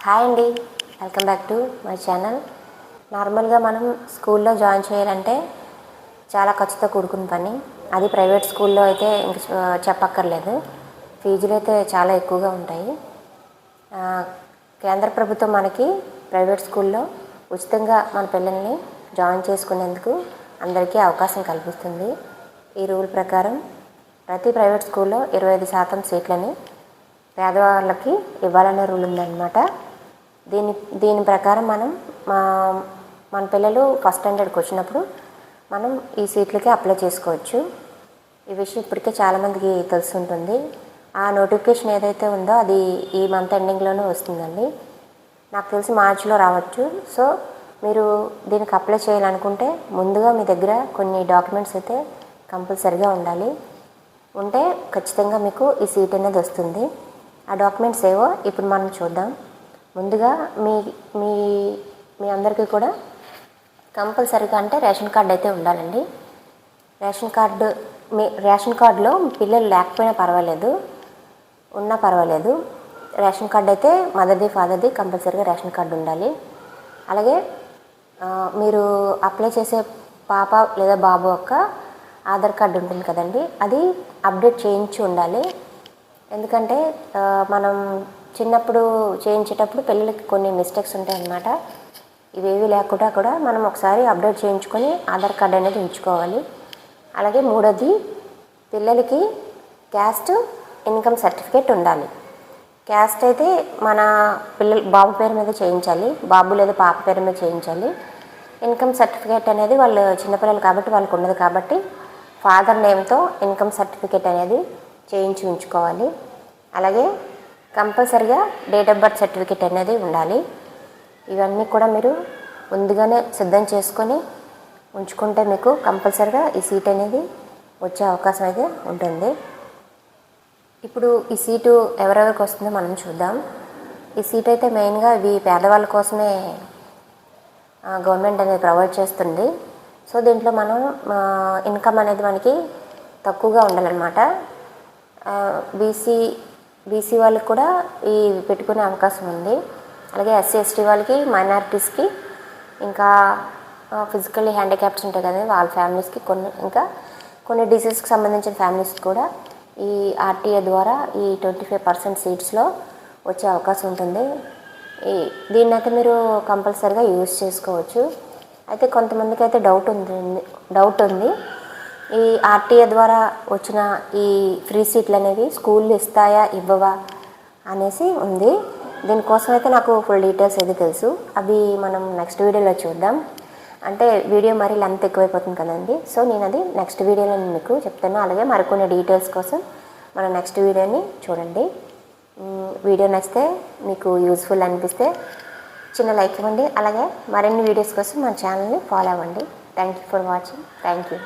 Hi అండి, welcome back to my channel. నార్మల్గా మనం స్కూల్లో జాయిన్ చేయాలంటే చాలా ఖర్చుతో కూడుకున్న పని. అది ప్రైవేట్ స్కూల్లో అయితే ఇంక చెప్పక్కర్లేదు. ఫీజులు అయితే చాలా ఎక్కువగా ఉంటాయి. కేంద్ర ప్రభుత్వం మనకి ప్రైవేట్ స్కూల్లో ఉచితంగా మన పిల్లల్ని జాయిన్ చేసుకునేందుకు అందరికీ అవకాశం కల్పిస్తుంది. ఈ రూల్ ప్రకారం ప్రతి ప్రైవేట్ స్కూల్లో 25% సీట్లని పేదవాళ్ళకి ఇవ్వాలనే రూల్ ఉందన్నమాట. దీని ప్రకారం మన పిల్లలు ఫస్ట్ స్టాండర్డ్కి వచ్చినప్పుడు మనం ఈ సీట్లకి అప్లై చేసుకోవచ్చు. ఈ విషయం ఇప్పటికే చాలామందికి తెలుసుంటుంది. ఆ నోటిఫికేషన్ ఏదైతే ఉందో అది ఈ మంత్ ఎండింగ్లోనే వస్తుందండి. నాకు తెలిసి మార్చిలో రావచ్చు. సో మీరు దీనికి అప్లై చేయాలనుకుంటే ముందుగా మీ దగ్గర కొన్ని డాక్యుమెంట్స్ అయితే కంపల్సరిగా ఉండాలి. ఉంటే ఖచ్చితంగా మీకు ఈ సీట్ అనేది వస్తుంది. ఆ డాక్యుమెంట్స్ ఏవో ఇప్పుడు మనం చూద్దాం. ముందుగా మీ మీ మీ అందరికీ కూడా కంపల్సరీగా అంటే రేషన్ కార్డు అయితే ఉండాలండి. రేషన్ కార్డులో పిల్లలు లేకపోయినా పర్వాలేదు, ఉన్నా పర్వాలేదు. రేషన్ కార్డు అయితే మదర్ది ఫాదర్ది కంపల్సరీగా రేషన్ కార్డు ఉండాలి. అలాగే మీరు అప్లై చేసే పాప లేదా బాబు యొక్క ఆధార్ కార్డు ఉంటుంది కదండి, అది అప్డేట్ చేయించి ఉండాలి. ఎందుకంటే మనం చిన్నప్పుడు చేయించేటప్పుడు పిల్లలకి కొన్ని మిస్టేక్స్ ఉంటాయి అన్నమాట. ఇవేవి లేకుండా కూడా మనం ఒకసారి అప్డేట్ చేయించుకొని ఆధార్ కార్డు అనేది ఉంచుకోవాలి. అలాగే మూడోది, పిల్లలకి క్యాస్ట్ ఇన్కమ్ సర్టిఫికేట్ ఉండాలి. క్యాస్ట్ అయితే మన బాబు పేరు మీద చేయించాలి, బాబు లేదా పాప పేరు మీద చేయించాలి. ఇన్కమ్ సర్టిఫికేట్ అనేది వాళ్ళు చిన్నపిల్లలు కాబట్టి వాళ్ళకు ఉన్నది కాబట్టి ఫాదర్ నేమ్తో ఇన్కమ్ సర్టిఫికేట్ అనేది చేయించి ఉంచుకోవాలి. అలాగే కంపల్సరిగా డేట్ ఆఫ్ బర్త్ సర్టిఫికేట్ అనేది ఉండాలి. ఇవన్నీ కూడా మీరు ముందుగానే సిద్ధం చేసుకొని ఉంచుకుంటే మీకు కంపల్సరిగా ఈ సీట్ అనేది వచ్చే అవకాశం అయితే ఉంటుంది. ఇప్పుడు ఈ సీటు ఎవరెవరికి వస్తుందో మనం చూద్దాం. ఈ సీట్ అయితే మెయిన్గా ఇవి పేదవాళ్ళ కోసమే గవర్నమెంట్ అనేది ప్రొవైడ్ చేస్తుంది. సో దీంట్లో మనం ఇన్కమ్ అనేది మనకి తక్కువగా ఉండాలన్నమాట. బీసీ వాళ్ళకి కూడా ఈ పెట్టుకునే అవకాశం ఉంది. అలాగే ఎస్సీ ఎస్టీ వాళ్ళకి, మైనారిటీస్కి, ఇంకా ఫిజికల్లీ హ్యాండిక్యాప్స్ ఉంటాయి కదా వాళ్ళ ఫ్యామిలీస్కి, కొన్ని డిసీజ్కి సంబంధించిన ఫ్యామిలీస్కి కూడా ఈ ఆర్టీఏ ద్వారా ఈ 25% సీట్స్లో వచ్చే అవకాశం ఉంటుంది. దీన్ని అయితే మీరు కంపల్సరీగా యూజ్ చేసుకోవచ్చు. అయితే కొంతమందికి అయితే డౌట్ ఉంది ఈ ఆర్టీఏ ద్వారా వచ్చిన ఈ ఫ్రీ సీట్లు అనేవి స్కూళ్ళు ఇస్తాయా ఇవ్వవా అనేసి ఉంది. దీనికోసం అయితే నాకు ఫుల్ డీటెయిల్స్ అయితే తెలుసు. అవి మనం నెక్స్ట్ వీడియోలో చూద్దాం. అంటే వీడియో మరీ లెంత్ ఎక్కువైపోతుంది కదండి. సో నేను అది నెక్స్ట్ వీడియోలో మీకు చెప్తాను. అలాగే మరికొన్ని డీటెయిల్స్ కోసం మనం నెక్స్ట్ వీడియోని చూడండి. వీడియో నచ్చితే మీకు యూస్ఫుల్ అనిపిస్తే చిన్న లైక్ ఇవ్వండి. అలాగే మరిన్ని వీడియోస్ కోసం మన ఛానల్ని ఫాలో అవ్వండి. Thank you for watching. Thank you.